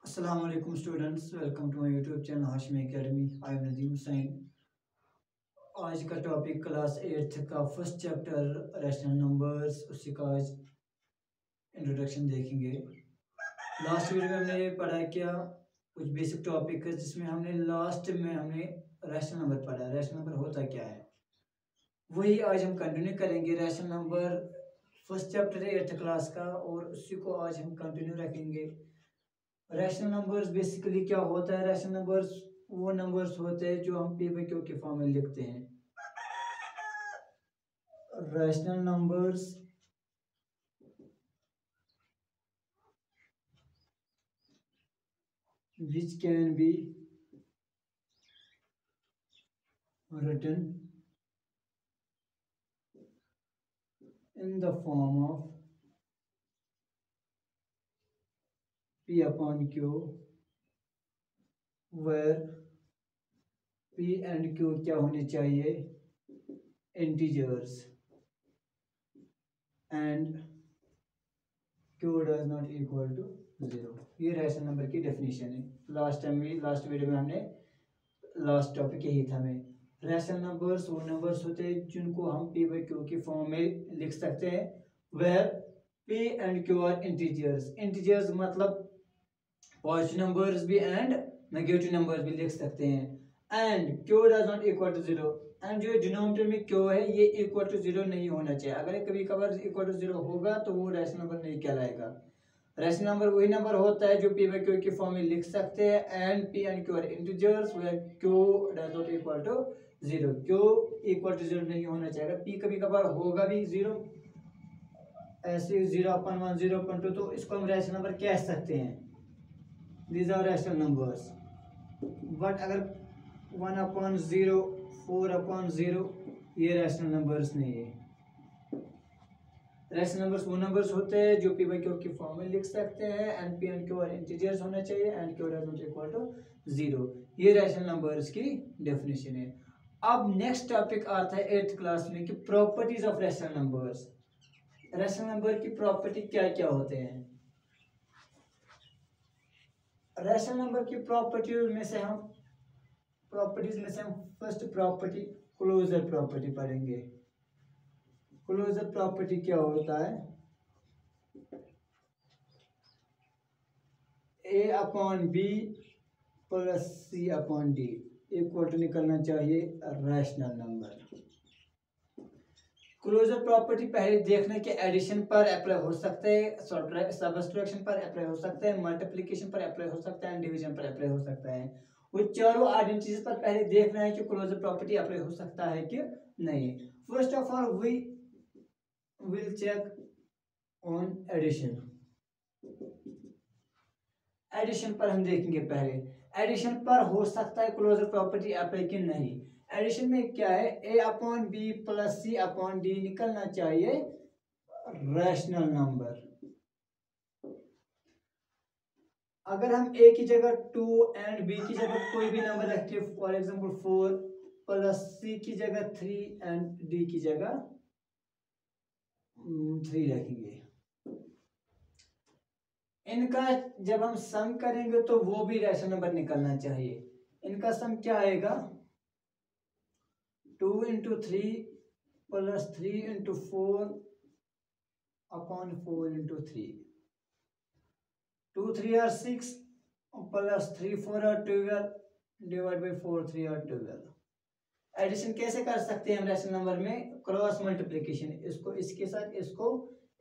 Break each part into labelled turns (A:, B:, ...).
A: Assalamu alaikum students, welcome to my YouTube channel Hashmi Academy. I am Nadeem Hussain. आज का topic class 8th का first chapter rational numbers, उसी का आज introduction देखेंगे। Last video में हमने पढ़ा क्या कुछ बेसिक टॉपिक है, जिसमें हमने लास्ट में हमने रैशनल नंबर पढ़ा। रैशनल नंबर होता क्या है वही आज हम कंटिन्यू करेंगे। रैशनल नंबर फर्स्ट चैप्टर है 8th क्लास का और उसी को आज हम कंटिन्यू रखेंगे। रैशनल नंबर्स बेसिकली क्या होता है? रैशनल नंबर्स वो नंबर्स होते हैं जो हम पी बाई क्यू के फॉर्म में लिखते हैं। Rational numbers which can be written in the form of p upon q, where p and q क्या होने चाहिए? Integers, and q does not equal to 0। ये रैशनल नंबर की डेफिनेशन है। लास्ट वीडियो में हमने लास्ट टॉपिक यही था। हमें रैशनल नंबर्स वो नंबर्स होते हैं जिनको हम p बाई क्यू की फॉर्म में लिख सकते हैं। Where p and q are integers. Integers मतलब पॉजिटिव नंबर्स भी एंड नेगेटिव नंबर्स भी लिख सकते हैं। And q does not equal to 0। And जो डिनोमिनेटर में q है ये इक्वल टू 0 नहीं होना चाहिए। अगर ये कभी कभार इक्वल टू 0 होगा तो वो रैशनल नंबर नहीं कहलाएगा। रैशनल नंबर वही नंबर होता है जो p बाई क्यू की फॉर्म में लिख सकते हैं। And p and q are integers where q does not equal to 0। q equal to 0 नहीं होना चाहिए। अगर p कभी कभार होगा भी 0, ऐसे 0/1 0/2, तो इसको हम रैशनल नंबर कह सकते हैं। These are rational numbers. But अगर 1/0 4/0 ये रैशनल नंबर्स नहीं है। रैशनल नंबर्स वो नंबर्स होते हैं जो p बाई क्यू की फॉर्म में लिख सकते हैं। And p and q are integers होना चाहिए and q does not equal to 0। ये रैशनल नंबर्स की डेफिनेशन है। अब नेक्स्ट टॉपिक आता है 8th क्लास में कि properties of rational numbers. Rational number की प्रॉपर्टी क्या क्या होते हैं? रैशनल नंबर की प्रॉपर्टीज में से हम फर्स्ट प्रॉपर्टी क्लोजर प्रॉपर्टी पढ़ेंगे। क्लोजर प्रॉपर्टी क्या होता है? a upon B plus C upon D equal to निकलना चाहिए रैशनल नंबर। क्लोजर प्रॉपर्टी पहले देखने के एडिशन पर अप्लाई हो सकते हैं, सब्ट्रैक्शन पर अप्लाई हो सकता है, मल्टीप्लिकेशन पर अप्लाई हो सकता है, डिवीजन पर अप्लाई हो सकता है। वो चारों आइडेंटिटीज पर पहले देखना है कि क्लोजर प्रॉपर्टी अप्लाई हो सकता है कि नहीं। First of all we will check on addition. Addition पर हम देखेंगे। पहले एडिशन पर हो सकता है क्लोजर प्रॉपर्टी अप्लाई कि नहीं। एडिशन में क्या है? a upon B plus C upon D निकलना चाहिए रैशनल नंबर। अगर हम a की जगह 2 एंड b की जगह कोई भी नंबर रखते हैं, फॉर एग्जांपल 4 प्लस c की जगह 3 एंड d की जगह 3 रखेंगे, इनका जब हम सम करेंगे तो वो भी रैशनल नंबर निकलना चाहिए। इनका सम क्या आएगा? 2 into 3 plus 3 into 4 upon 4 into 3। 2 3 are 6 plus 3 4 are 12 divide by 4 3 are 12। Addition कैसे कर सकते हैं हम रैशनल नंबर में? क्रॉस मल्टीप्लिकेशन, इसको इसके साथ, इसको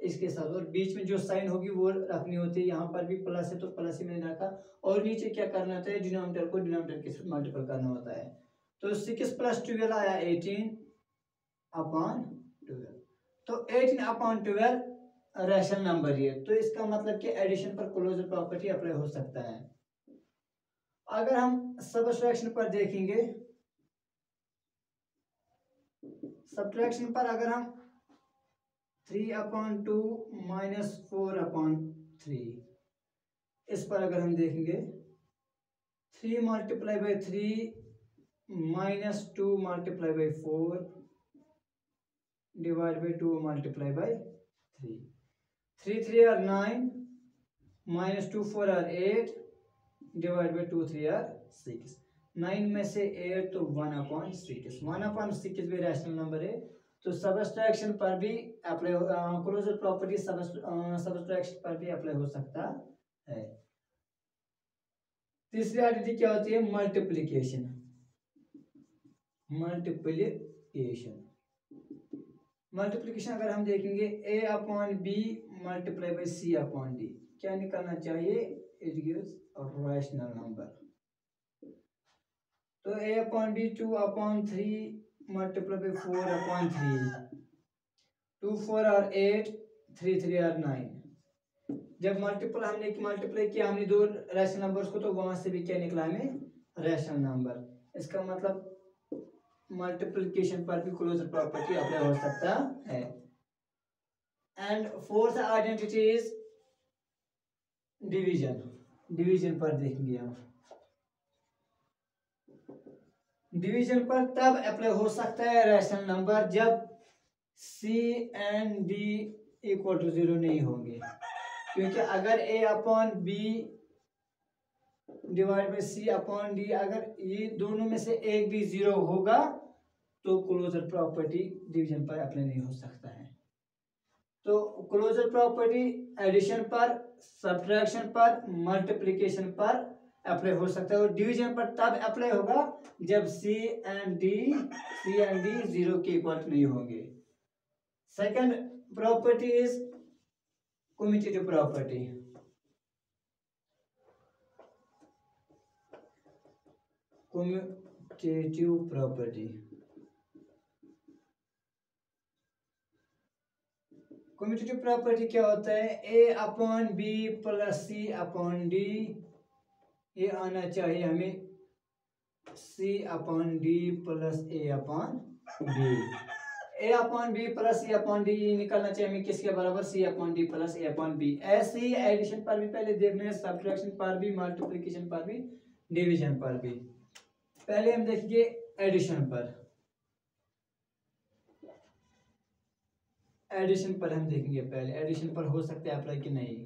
A: इसके साथ, और बीच में जो साइन होगी वो रखनी होती है। यहाँ पर भी प्लस है तो प्लस ही मैंने रखा, और नीचे क्या करना होता है? डिनोमिनेटर को डिनोमिनेटर के साथ मल्टीपल करना होता है। तो 6 प्लस 12 आया 18 अपॉन 12। तो 18 अपॉन 12 रैशनल नंबर है। तो इसका मतलब कि एडिशन पर क्लोजर प्रॉपर्टी अप्लाई हो सकता है। अगर हम सब्ट्रैक्शन पर देखेंगे, सब्ट्रैक्शन पर अगर हम 3/2 माइनस 4/3 इस पर अगर हम देखेंगे, 3 multiply by 3 minus 2 multiply by 4 divide by 2 multiply by 3। 3 3 are 9 minus 2 4 are 8 divide by 2 3 are 6, 9 में से 8 तो 1/6, 1/6 भी रैशनल नंबर है, तो सबट्रैक्शन पर भी अप्लाई, क्लोजर प्रॉपर्टी सबट्रैक्शन पर भी अप्लाई हो सकता है। तीसरी आइडेंटिटी क्या होती है? मल्टीप्लिकेशन। मल्टीप्लिकेशन अगर हम देखेंगे a/b मल्टीप्लाई बाई c/d, क्या निकलना चाहिए? It gives rational number. तो a/b 2/3 multiply by 4/3, 2 4 are 8, 3 3 are 9। जब मल्टीप्लाई किया हमने दो रैशनल नंबर्स को, तो वहां से भी क्या निकला हमें? Rational number. इसका मतलब मल्टीप्लिकेशन पर भी क्लोजर प्रॉपर्टी अप्लाई हो सकता है। And fourth identity is division. Division पर देखेंगे हम, डिवीजन पर तब अप्लाई हो सकता है रैशनल नंबर जब C and D equal to 0 नहीं होंगे, क्योंकि अगर a/b डिवाइड बाई c/d, अगर ये दोनों में से एक भी 0 होगा तो क्लोजर प्रॉपर्टी डिवीजन पर अप्लाई नहीं हो सकता है। तो क्लोजर प्रॉपर्टी एडिशन पर, सब्ट्रैक्शन पर, मल्टीप्लिकेशन पर अप्लाई हो सकता है, और डिवीजन पर तब अप्लाई होगा जब C एंड D 0 के इक्वल नहीं होंगे। Second property is commutative property. Commutative property, commutative property क्या होता है? a/b प्लस c/d, ये आना चाहिए हमें c/d plus a/b। a/b plus c/d निकलना चाहिए हमें किसके बराबर? c/d plus a/b। ऐसे ही एडिशन पर भी पहले देखना है, सब्ट्रैक्शन पर भी, मल्टीप्लिकेशन पर भी, डिवीजन पर भी। पहले हम देखेंगे एडिशन पर। एडिशन पर हम देखेंगे, पहले एडिशन पर हो सकता है अप्लाई कि नहीं।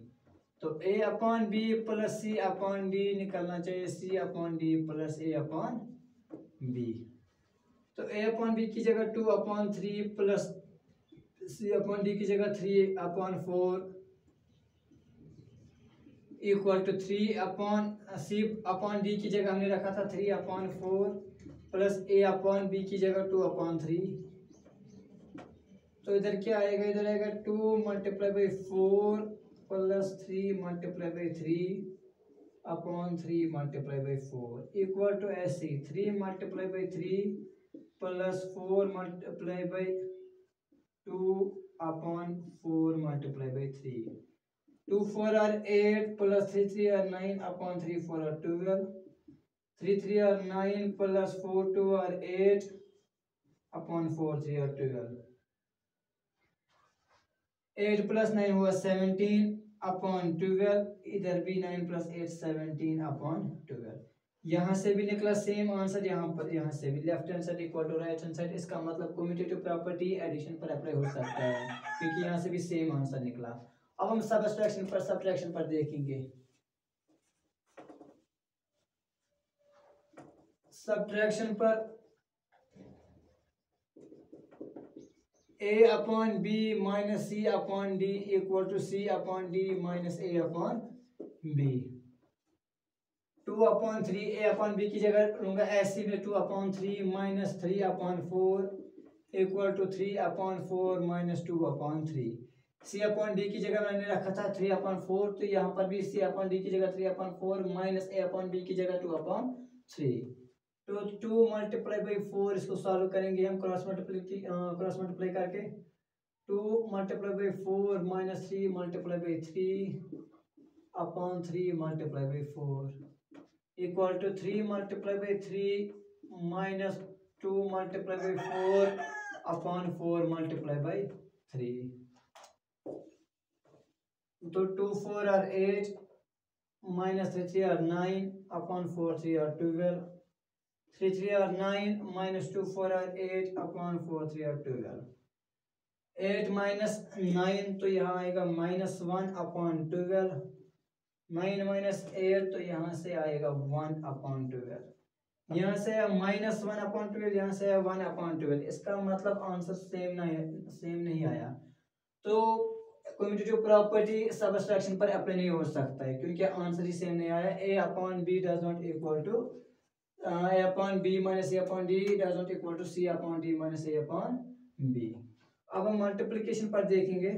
A: तो a/b प्लस c/d निकलना चाहिए c/d प्लस a/b। तो a/b की जगह 2/3 प्लस c/d की जगह 3/4 इक्वल टू 3/c/d की जगह हमने रखा था 3/4 प्लस a/b की जगह 2/3। तो इधर क्या आएगा? इधर आएगा 2 multiply by 4 plus 3 multiply by 3/3 multiply by 4 equal to ऐसे 3 multiply by 3 plus 4 multiply by 2/4 multiply by 3। 2 4 are 8 plus 3 3 are 9/3 4 are 12, 3 3 are 9 plus 4 2 are 8/4 3 are 12। 8 plus 9 हुआ 17/12, इधर भी 9 प्लस 8 17/12। यहाँ से भी निकला सेम आंसर, यहाँ पर, यहाँ से भी left hand side equal to right hand side. इसका मतलब कम्यूटेटिव प्रॉपर्टी एडिशन पर अप्लाई हो सकता है, क्योंकि यहाँ से भी सेम आंसर निकला। अब हम सब्ट्रैक्शन पर देखेंगे। सब्ट्रैक्शन पर a/b minus c/d equal to c/d minus a/b। 2/3 a/b की जगह लूंगा ऐसे में 2/3 minus 3/4 equal to 3/4 minus 2/3। c/d की जगह मैंने रखा था 3/4, तो यहाँ पर भी c/d की जगह 3/4 minus a/b की जगह 2/3। तो 2 मल्टीप्लाई बाई 4, इसको सॉल्व करेंगे हम क्रॉस मल्टीप्लाई करके। 2 multiply by 4 minus 3 multiply by 3/3 multiply by 4 equal to 3 multiply by 3 minus 2 multiply by 4/4 multiply by 3। तो 2 4 are 8 minus 3 3 are 9/4 3 are 12, 3 3 are 9 minus 2 4 are 8/4 3 are 12। 8 minus 9 तो यहाँ आएगा -1/12 9 माइनस 8, तो यहाँ से आएगा 1/12। यहाँ से माइनस 1/12, यहाँ से 1/12। इसका मतलब आंसर सेम नहीं आया। तो कम्यूटेटिव प्रॉपर्टी सबट्रैक्शन पर अप्लाई नहीं हो सकता है, क्योंकि आंसर ही सेम नहीं आया। a/b does not equal to a/b minus a/d does not equal to c/d minus a/b। अब हम मल्टीप्लिकेशन पर देखेंगे।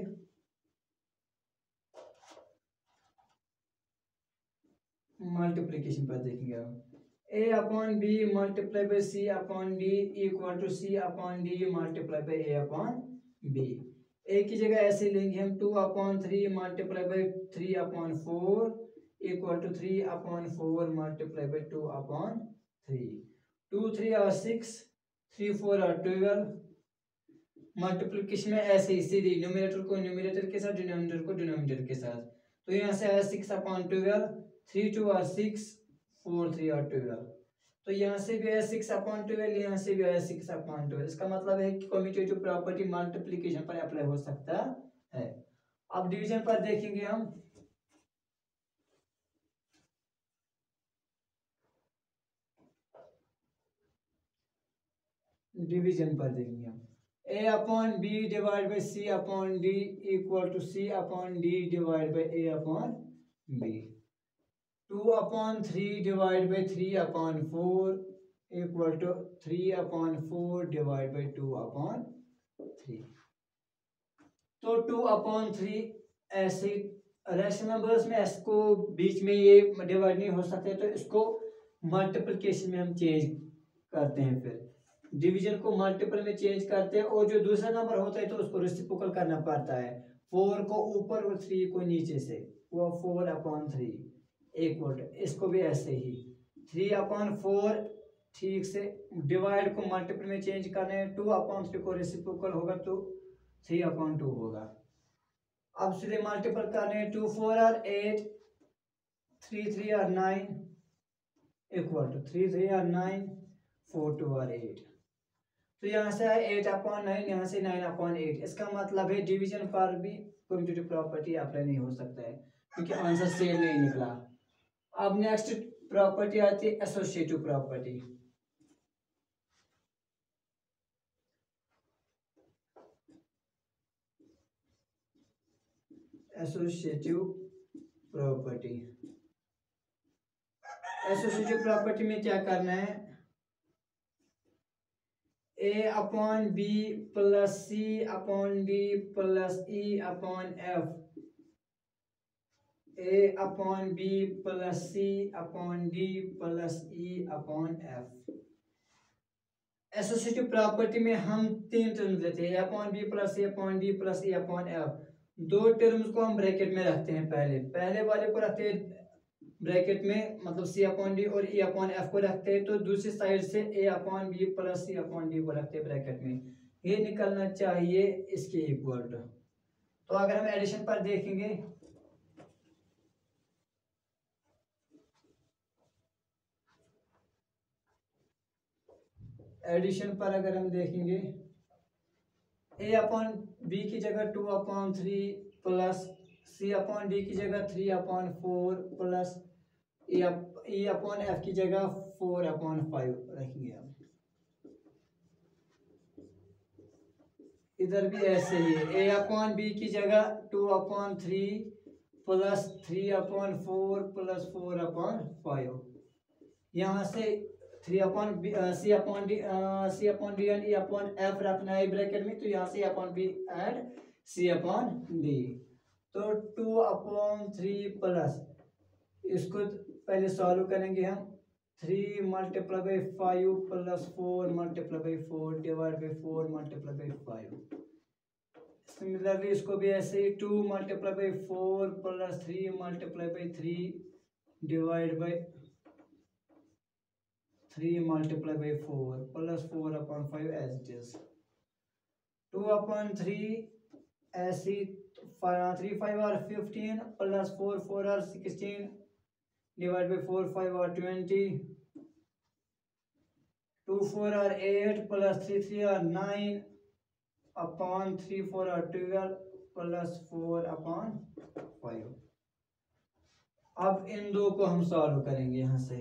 A: मल्टीप्लिकेशन पर देखेंगे हम a/b multiply by c/d equal to c/d multiply by a/b। a की जगह ऐसे लेंगे हम 2/3 multiply by 3/4 equal to 3/4 multiply by 2/3। 2 3 are 6, 3 4 are 12। Multiplication में ऐसे ही सीधी न्यूमरेटर को न्यूमरेटर के साथ, डिनोमिनेटर को डिनोमिनेटर के साथ। तो यहाँ से आया 6/12, 3 2 आर 6, 4 3 आर 12। तो यहाँ से भी आया 6/12, यहाँ से भी आया 6/12। इसका मतलब है कि कम्यूटेटिव प्रॉपर्टी मल्टीप्लिकेशन पर अप्लाई हो सकता है। अब डिवीजन पर देखेंगे हम। डिवीजन पर देखेंगे हम a/b divide by c/d equal to c/d divide by a/b। 2/3 divide by 3/4 equal to 3/4 divide by 2/3। तो 2/3 ऐसे रैशनल नंबर्स में एस को बीच में ये डिवाइड नहीं हो सकते, तो इसको मल्टीप्लिकेशन में हम चेंज करते हैं। फिर डिवीजन को मल्टीपल में चेंज करते हैं, और जो दूसरा नंबर होता है तो उसको रेसिप्रोकल करना पड़ता है। 4 को ऊपर और 3 को नीचे से, वो 4/3 इक्वल टू, इसको भी ऐसे ही 3/4। ठीक से डिवाइड को मल्टीपल में चेंज करना है। 2/3 को रेसिप्रोकल होगा तो 3/2 होगा। अब सीधे मल्टीपल करने हैं। 2 4 are 8, 3 3 are 9 equal to 3 3 are 9, 4 2 are 8। तो यहाँ से आए 8/9, यहाँ से 9/8। इसका मतलब है डिवीजन पर भी कम्यूटेटिव प्रॉपर्टी अप्लाई नहीं हो सकता है, क्योंकि आंसर सेम नहीं निकला। अब नेक्स्ट प्रॉपर्टी आती है associative property. Associative property, associative property में क्या करना है, a/b plus c/d plus e/f, a/b plus c/d plus e/f। Associative property में हम 3 टर्म्स लेते हैं, a/b plus c/d plus e/f। 2 terms को हम ब्रैकेट में रखते हैं। पहले वाले को रखते हैं ब्रैकेट में, मतलब c/d और e/f को रखते हैं। तो दूसरी साइड से a/b प्लस c/d को रखते हैं ब्रैकेट में। ये निकलना चाहिए इसके इक्वल टू। तो अगर हम एडिशन पर देखेंगे, एडिशन पर अगर हम देखेंगे, a/b की जगह 2/3 प्लस c/d की जगह 3/4 प्लस e/f की जगह 4/5 रखेंगे हम। इधर भी ऐसे ही a/b की जगह 2/3 प्लस 3/4 प्लस 4/5। यहाँ से c/d एंड e/f रखना है ब्रैकेट में, तो यहाँ से a/b एंड c/d। तो 2/3 प्लस, इसको पहले सॉल्व करेंगे हम। 3 multiply by 5 plus 4 multiply by 4 divide by 4 multiply by 5। Similarly इसको भी ऐसे ही 2 multiply by 4 plus 3 multiply by 3 divide by 3 multiply by 4 plus 4/5 as it is. 2/3 ऐसी 3 5 are 15 plus 4 4 are 16 divide by 4 5 are 20। 2 4 are 8 plus 3 3 are 9 upon 3 4 are 12 plus 4/5। अब इन दो को हम solve करेंगे यहाँ से।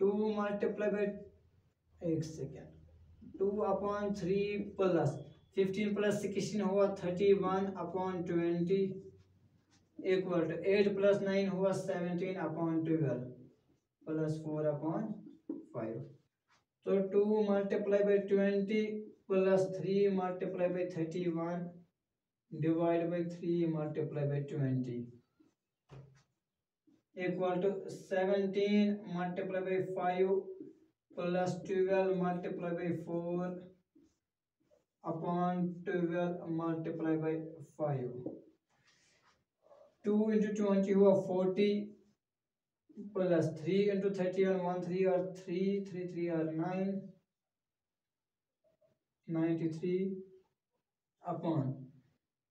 A: 2 मल्टीप्लाई बाई, एक सेकेंड, 2/3 प्लस 15 प्लस 16 हुआ 31/20 इक्वल टू 8 प्लस 9 हुआ 17/12 प्लस 4/5। तो 2 multiply by 20 plus 3 multiply by 31 divide by 3 multiply by 20 equal to 17 multiply by 5 plus 12 multiply by 4 upon 12 multiply by 5। 2 into 20 हुआ 40 प्लस 3 इंटू 31 1 3 और 3 3 3 और 9 93 upon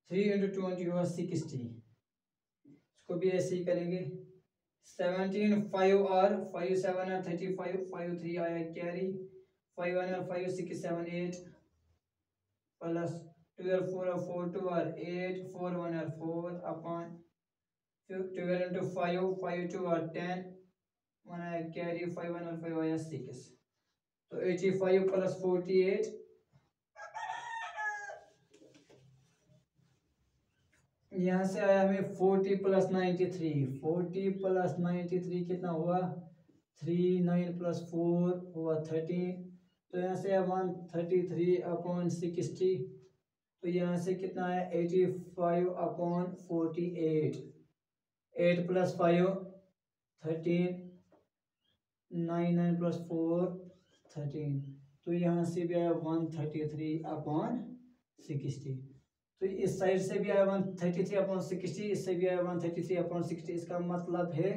A: 3 into 20 हुआ 60। इसको भी ऐसे ही करेंगे। 17 5 और 5 7 और 35 5 3 आया कैरी 5 1 और 5 6 7 8 प्लस 12 4 और 4 2 और 8 4 1 और 4 अपॉन 12 इंटू 5 5 2 और 10 1 आया कैरी 5 1 और 5 आया 6। तो 85 प्लस 48 यहाँ से आया हमें 40 प्लस 93 40 प्लस 93 कितना हुआ 3 9 प्लस 4 हुआ 13। तो यहाँ से 133/60। तो यहाँ से कितना है 85/48 8 प्लस 5 13 9 9 प्लस 4 13। तो यहाँ से भी आया 133/60। तो इस साइड से भी आया 133/60 इससे भी आया 133/60। इसका मतलब है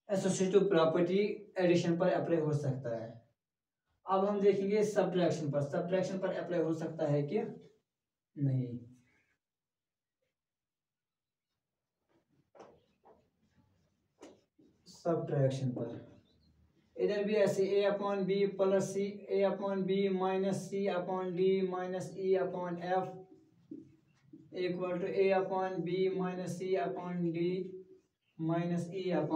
A: एसोसिएटिव प्रॉपर्टी एडिशन पर अप्लाई हो सकता है। अब हम देखेंगे सब्ट्रैक्शन पर। सब्ट्रैक्शन पर अप्लाई हो सकता है कि नहीं। सब्ट्रैक्शन पर इधर भी ऐसे a/b plus c a/b minus c/d minus e/f equal to a/b minus c/d minus e/f।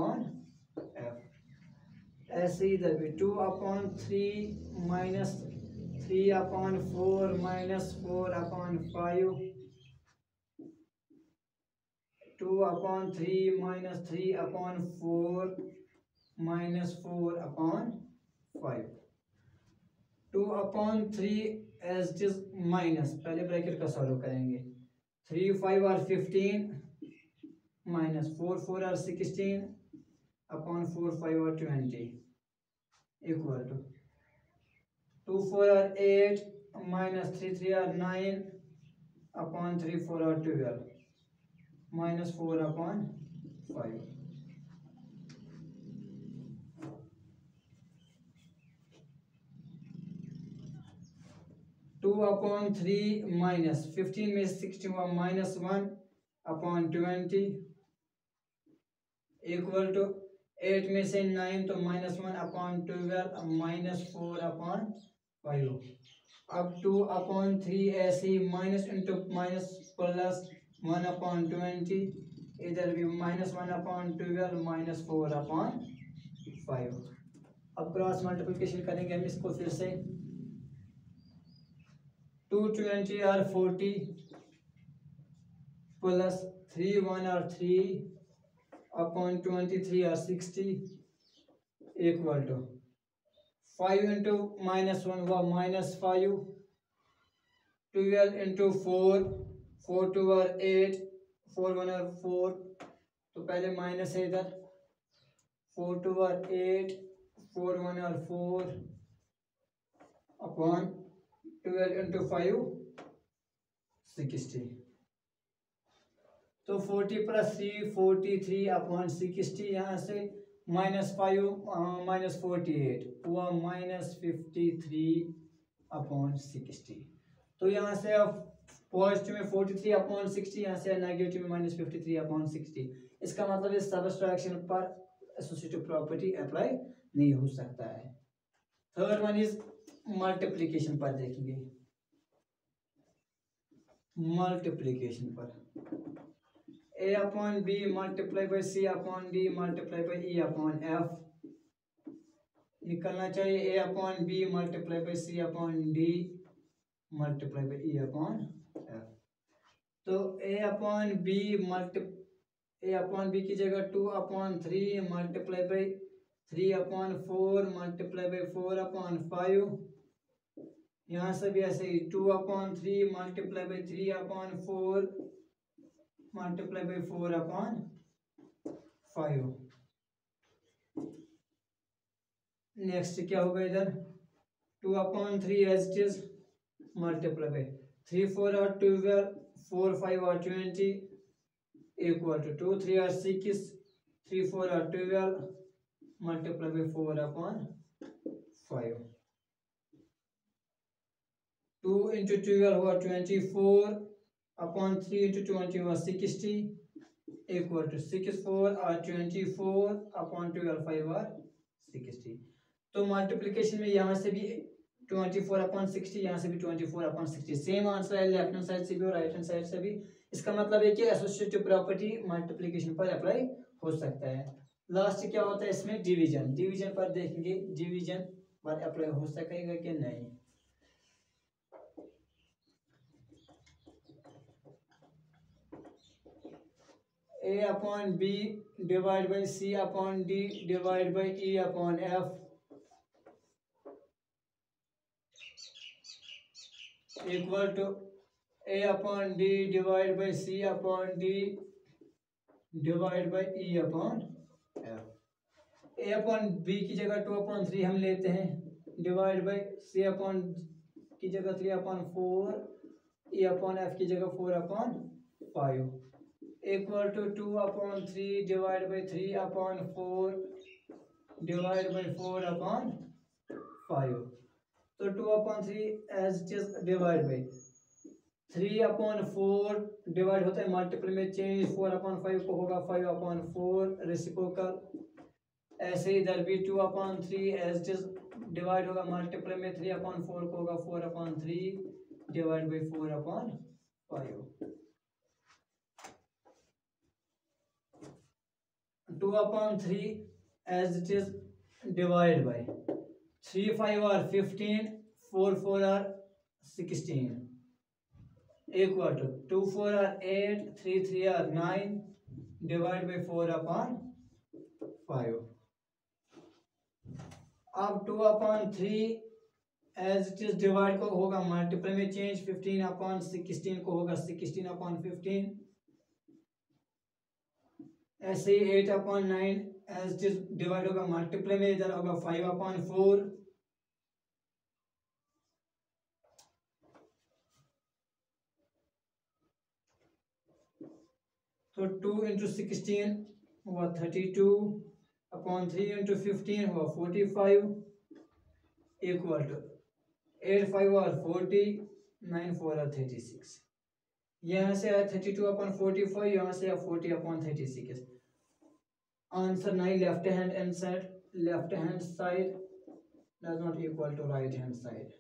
A: ऐसे इधर भी 2/3 minus 3/4 minus 4/5 2/3 minus 3/4 minus 4/5 2/3 as it is minus, पहले ब्रैकेट का सॉल्व करेंगे। 3 5 और 15 माइनस 4 4 और 16 अपॉन 4 5 और 20 इक्वल टू 2 4 और 8 माइनस 3 3 और 9 अपॉन 3 4 और 12 माइनस 4/5। 2/3 माइनस 15 में 16 हुआ माइनस 1/20 इक्वल टू 8 में से 9 तो माइनस 1/12 माइनस 4/5। अब 2/3 ऐसे ही माइनस इंटू माइनस प्लस 1/20 इधर भी माइनस 1/12 माइनस 4/5। अब क्रॉस मल्टीप्लिकेशन करेंगे हम इसको फिर से। 220 और 40 प्लस 3 1 और 3/23 और 60 इक्वल टू 5 इंटू माइनस 1 हुआ माइनस 5 12 इंटू 4 4 2 और 8 4 1 और 4 तो पहले माइनस है इधर 4 2 और 8 4 1 और 4 अपॉन 12 इंटू 5 60। तो 40 प्लस 3 43/60 यहाँ से माइनस 5 माइनस 48 हुआ माइनस 53/60। तो यहाँ से अब पॉजिटिव में 43/60 यहाँ से नेगेटिव में माइनस 53/60। इसका मतलब इस सब्ट्रैक्शन पर एसोसिएटिव प्रॉपर्टी अप्लाई नहीं हो सकता है। थर्ड वन इज मल्टीप्लिकेशन पर देखेंगे। मल्टीप्लिकेशन पर A upon B multiply by C upon D multiply by E upon F निकलना चाहिए। A upon B multiply by C upon D multiply by E upon F। तो A upon B की जगह 2 upon 3 multiply by 3 upon 4 multiply by 4 upon 5। यहाँ से भी ऐसे ही 2 upon 3 multiply by 3 upon 4 multiply by 4 upon 5। Next क्या होगा इधर 2 upon 3 as it is multiply by 3 4 are 12 4 5 are 20 equal to 2 3 are 6 3 4 are 12 multiply by 4 upon 5। 2 into 12 हुआ 24 upon 3 into 20 हुआ 60 equal to 6 4 are 24 upon 12 5 are 60। तो multiplication में यहाँ से भी 24 अपॉन 60 यहाँ से भी 24 अपॉन 60 सेम आंसर है लेफ्ट हैंड साइड से भी और राइट हैंड साइड से भी। इसका मतलब है कि एसोसिएटिव प्रॉपर्टी मल्टीप्लिकेशन पर अप्लाई हो सकता है। लास्ट क्या होता है इसमें डिवीजन। डिवीजन पर देखेंगे डिवीजन पर अप्लाई हो सकेगा कि नहीं। A upon B divided by C upon D divided by E upon F equal to A upon D divided by C upon D divided by E upon F। A upon B की जगह 2 upon 3 हम लेते हैं divide by C upon की जगह 3 upon 4 E upon F की जगह 4 upon 5 equal to 2 upon 3 divided by 3 upon 4 divided by 4 upon 5। तो 2 upon 3 as it is divided by 3 upon 4 divide होता है मल्टीपल में चेंज 4 upon 5 को होगा 5 upon 4 रेसिप्रोकल। ऐसे इधर भी 2 upon 3 as it is divide होगा मल्टीपल में 3 upon 4 को होगा 4 upon 3 divide by 4 upon 5। 2 upon 3 as it is divided by 3 5 are 15 4 4 are 16 equal to 2 4 are 8 3 3 are 9 divided by 4 upon 5। अब 2 upon 3 as it is divide को होगा multiple में change 15 upon 16 को होगा 16 upon 15। ऐसे ही 8 upon 9 as it is divide होगा multiple में इधर होगा 5 upon 4। तो 2 into 16 हुआ 32 upon 3 into 15 हुआ 45 equal to 8 5 और 40 9 4 और 36। यहाँ से आया 32 upon 45 यहाँ से आया 40 upon 36। Answer 9 left hand side does not equal to right hand side।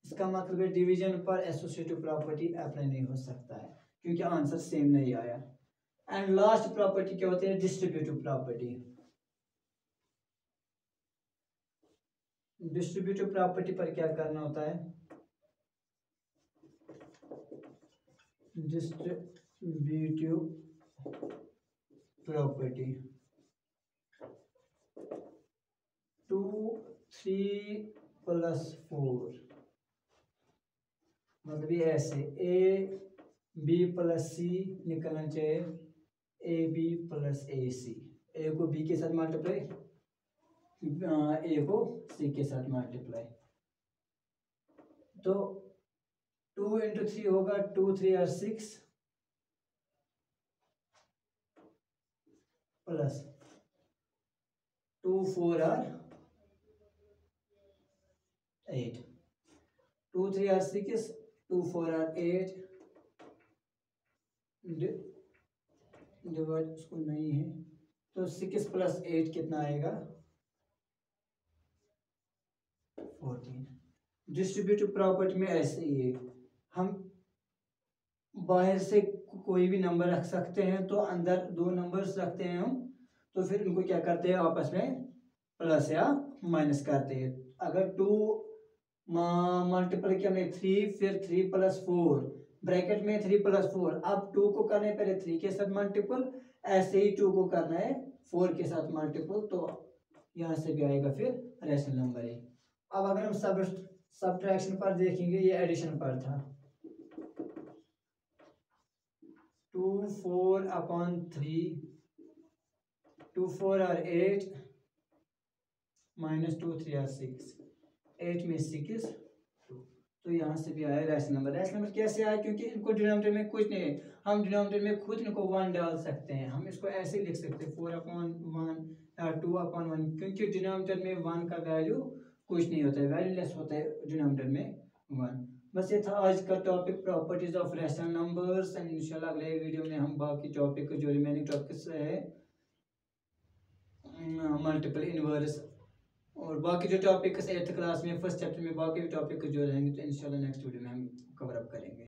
A: इसका मतलब है डिवीजन पर एसोसिएटिव प्रॉपर्टी अप्लाई नहीं हो सकता है क्योंकि आंसर सेम नहीं आया। एंड लास्ट प्रॉपर्टी क्या होती है डिस्ट्रीब्यूटिव प्रॉपर्टी। डिस्ट्रीब्यूटिव प्रॉपर्टी पर क्या करना होता है डिस्ट्रीब्यूटिव प्रॉपर्टी 2 3 प्लस 4 मतलब ये ऐसे ए बी प्लस सी निकलना चाहिए ए बी प्लस ए सी। ए को बी के साथ मल्टीप्लाई ए को सी के साथ मल्टीप्लाई। तो 2 into 3 होगा 2 3 are 6 plus 2 4 are 8 2 3 are 6 2 4 are 8 divide उसको नहीं है तो 6 प्लस 8 कितना आएगा 14। डिस्ट्रीब्यूटिव प्रॉपर्टी में ऐसे ही है हम बाहर से कोई भी नंबर रख सकते हैं, तो अंदर दो नंबर्स रखते हैं हम, तो फिर इनको क्या करते हैं आपस में प्लस या माइनस करते हैं। अगर 2 मल्टीपल किया हमने 3, फिर 3 + 4 ब्रैकेट में 3 + 4, अब 2 को करना है पहले 3 के साथ मल्टीपल, ऐसे ही 2 को करना है 4 के साथ मल्टीपल, तो यहाँ से भी आएगा फिर रैशनल नंबर है। अब अगर हम सब्ट्रैक्शन पर देखेंगे, ये एडिशन पर था, 2 4/3, 2 4 are 8 -2 3 are 6, 8 में 6 2, तो यहाँ से भी आया रैशनल नंबर। रैशनल नंबर कैसे आया, क्योंकि इनको डिनोमिनेटर में कुछ नहीं है, हम डिनोमिनेटर में खुद इनको 1 डाल सकते हैं, हम इसको ऐसे लिख सकते हैं 4/1 या 2/1, क्योंकि डिनोमिनेटर में 1 का वैल्यू कुछ नहीं होता है, वैल्यूलेस होता है डिनोमिनेटर में 1। बस ये था आज का topic, properties of rational numbers, and इंशाल्लाह अगले वीडियो में हम बाकी टॉपिक जो रिमेनिंग टॉपिक्स है, मल्टीपल इनवर्स और बाकी जो टॉपिक्स 8th क्लास में फर्स्ट चैप्टर में बाकी टॉपिक जो रहेंगे, तो इंशाल्लाह नेक्स्ट वीडियो में हम कवर अप करेंगे।